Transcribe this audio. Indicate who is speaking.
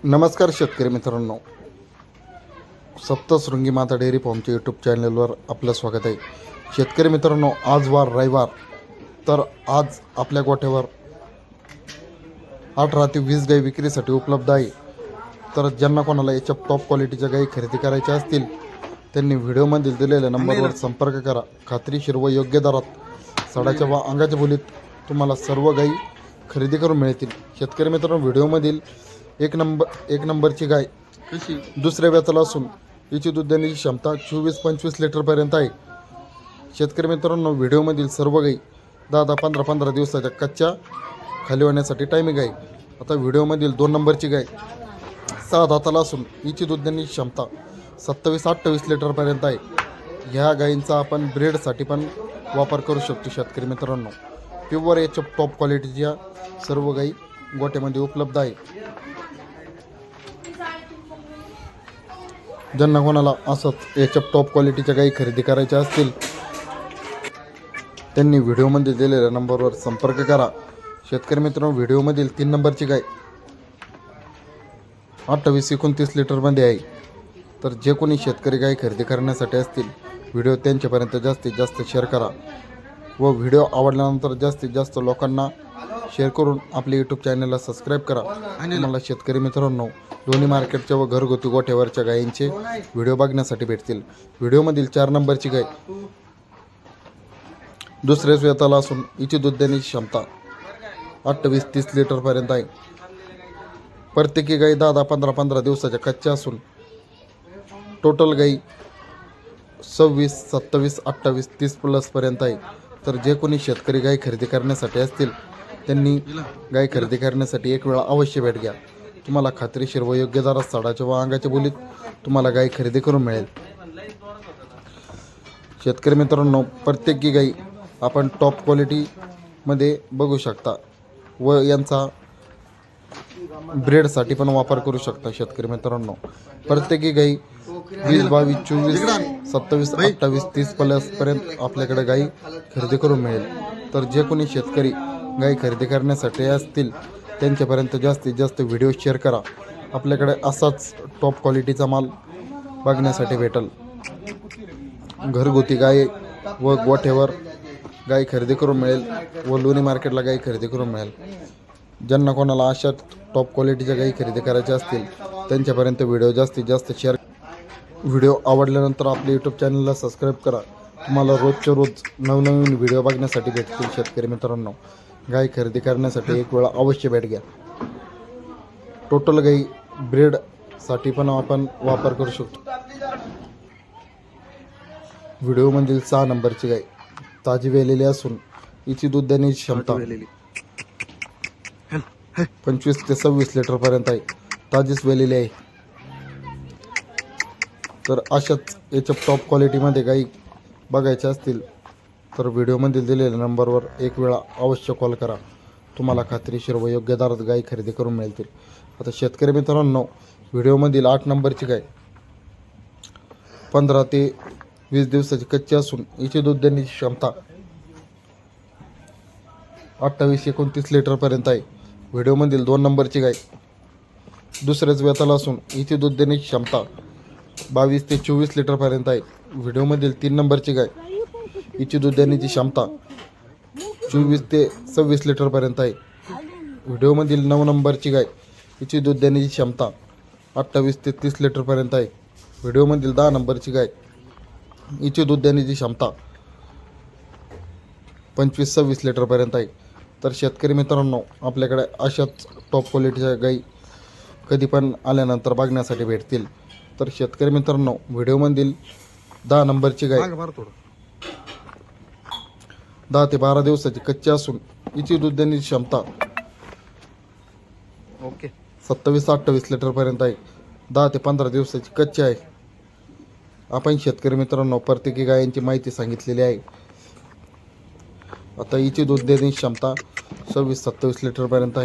Speaker 1: नमस्कार शेतकरी मित्रांनो, सप्तशृंगी माता डेअरी फार्मच्या यूट्यूब चॅनलवर आपलं स्वागत आहे. शेतकरी मित्रांनो, आज वार रविवार, तर आज आपल्या गोठ्यावर 18 ते 20 गाई विक्रीसाठी उपलब्ध आहे. तर ज्यांना कोणाला याच्या टॉप क्वालिटीच्या गाई खरेदी करायच्या असतील त्यांनी व्हिडिओमध्ये दिलेल्या नंबरवर संपर्क करा. खात्रीशीर व योग्य दरात सडाच्या व अंगाच्या बोलीत तुम्हाला सर्व गाई खरेदी करून मिळतील. शेतकरी मित्रांनो, व्हिडिओमधील एक नंबरची गाय कशी दुसऱ्या वेताला असून हिची दूध देण्याची क्षमता 24-25 लिटरपर्यंत आहे. शेतकरी मित्रांनो, व्हिडिओमधील सर्व गाई 10-15 दिवसाच्या कच्च्या खाली होण्यासाठी टायमिंग आहे. आता व्हिडिओमधील 2 नंबरची गाय 6 दाताला असून हिची दूध देण्याची क्षमता 27-28 लिटरपर्यंत आहे. ह्या गायींचा आपण ब्रेडसाठी पण वापर करू शकतो. शेतकरी मित्रांनो, प्युअर याच्या टॉप क्वालिटीच्या सर्व गाई गोठ्यामध्ये उपलब्ध आहे. ज्यांना कोणाला असंच याच्या टॉप क्वालिटीच्या गाई खरेदी करायच्या असतील त्यांनी व्हिडिओमध्ये दिलेल्या नंबरवर संपर्क करा. शेतकरी मित्रांनो, व्हिडिओमधील 3 नंबरची गाय 28-29 लिटरमध्ये आहे. तर जे कोणी शेतकरी गाय खरेदी करण्यासाठी असतील व्हिडिओ त्यांच्यापर्यंत जास्तीत जास्त शेअर करा व व्हिडिओ आवडल्यानंतर जास्तीत जास्त लोकांना शेअर करून आपल्या यूट्यूब चॅनलला सबस्क्राईब करा. आणि मला शेतकरी मित्रांनो, दोन्ही मार्केटच्या व घरगुती गोठ्यावरच्या गायींचे व्हिडिओ बघण्यासाठी भेटतील. व्हिडिओमधील 4 नंबरची गाय दुसऱ्याच वेताला असून हिची दूध देण्याची क्षमता 28-30 लिटरपर्यंत आहे. प्रत्येकी गाई 10-15 दिवसाच्या कच्च्या असून टोटल गाई 26, 27, 28, 30 प्लसपर्यंत आहे. तर जे कोणी शेतकरी गाय खरेदी करण्यासाठी असतील त्यांनी गाय खरेदी करण्यासाठी एक वेळा अवश्य भेट घ्या. तुम्हाला खात्रीशीर व योग्य दरात सडाच्या व अंगाच्या बोलीत तुम्हाला गाय खरेदी करून मिळेल. शेतकरी मित्रांनो, प्रत्येकी गाई आपण टॉप क्वालिटीमध्ये बघू शकता व यांचा ब्रेडसाठी पण वापर करू शकता. शेतकरी मित्रांनो, प्रत्येकी गाई 20, 22, 24, 27, 28, 30 प्लसपर्यंत आपल्याकडे गाई खरेदी करून मिळेल. तर जे कोणी शेतकरी गाई खरेदी करण्यासाठी असतील त्यांच्यापर्यंत जास्तीत जास्त व्हिडिओ शेअर करा. आपल्याकडे असाच टॉप क्वालिटीचा माल बघण्यासाठी भेटेल. घरगुती गाय व गोठ्यावर गाय खरेदी करून मिळेल व लोणी मार्केटला गाय खरेदी करून मिळेल. ज्यांना कोणाला अशा टॉप क्वालिटीच्या गाई खरेदी करायच्या असतील त्यांच्यापर्यंत व्हिडिओ जास्तीत जास्त शेअर. व्हिडिओ आवडल्यानंतर आपल्या यूट्यूब चॅनलला सबस्क्राईब करा. तुम्हाला रोजच्या रोज नवनवीन व्हिडिओ बघण्यासाठी भेटतील. शेतकरी मित्रांनो, गाय खरेदी करण्यासाठी एक वेळा अवश्य भेट घ्या. टोटल गाई ब्रेडसाठी पण आपण वापर करू शकतो. व्हिडिओमधील 6 नंबरची गाय ताजी वेलेली असून हिची दूध देण्याची क्षमता 25 ते 26 लिटरपर्यंत आहे. ताजीच वेलेली आहे. तर अशाच याच्या टॉप क्वालिटीमध्ये गाई बघायच्या असतील तर व्हिडिओमध्ये दिलेल्या नंबरवर एक वेळा अवश्य कॉल करा. तुम्हाला खात्रीशीर व योग्य दरात गाई खरेदी करून मिळतील. आता शेतकरी मित्रांनो, व्हिडिओमधील 8 नंबरची गाय 15 ते 20 दिवसाची कच्ची असून हिची दूध देण्याची क्षमता 28-29 लिटरपर्यंत आहे. व्हिडिओमधील 2 नंबरची गाय दुसऱ्याच वेताला असून हिची दूध देण्याची क्षमता 22 ते 24 लिटरपर्यंत आहे. व्हिडिओमधील 3 नंबरची गाय हिची दूध देण्याची क्षमता 24 ते 26 लिटरपर्यंत आहे. व्हिडिओमधील 9 नंबरची गाय हिची दूध देण्याची क्षमता 28 ते 30 लिटरपर्यंत आहे. व्हिडिओमधील 10 नंबरची गाय हिची दूध देण्याची क्षमता 25-26 लिटरपर्यंत आहे. तर शेतकरी मित्रांनो, आपल्याकडे अशाच टॉप क्वालिटीच्या गाई कधी पण आल्यानंतर बघण्यासाठी भेटतील. तर शेतकरी मित्रांनो, व्हिडिओमधील 10 नंबरची गाय 10 ते 12 दिवसाची कच्ची असून हिची दूध देण्याची क्षमता 27-28 लिटरपर्यंत आहे. 10 ते 15 दिवसाची कच्ची आहे. आपण शेतकरी मित्रांनो प्रत्येकी गायींची माहिती सांगितलेली आहे. आता हिची दूध देण्याची क्षमता 26-27 लिटरपर्यंत आहे.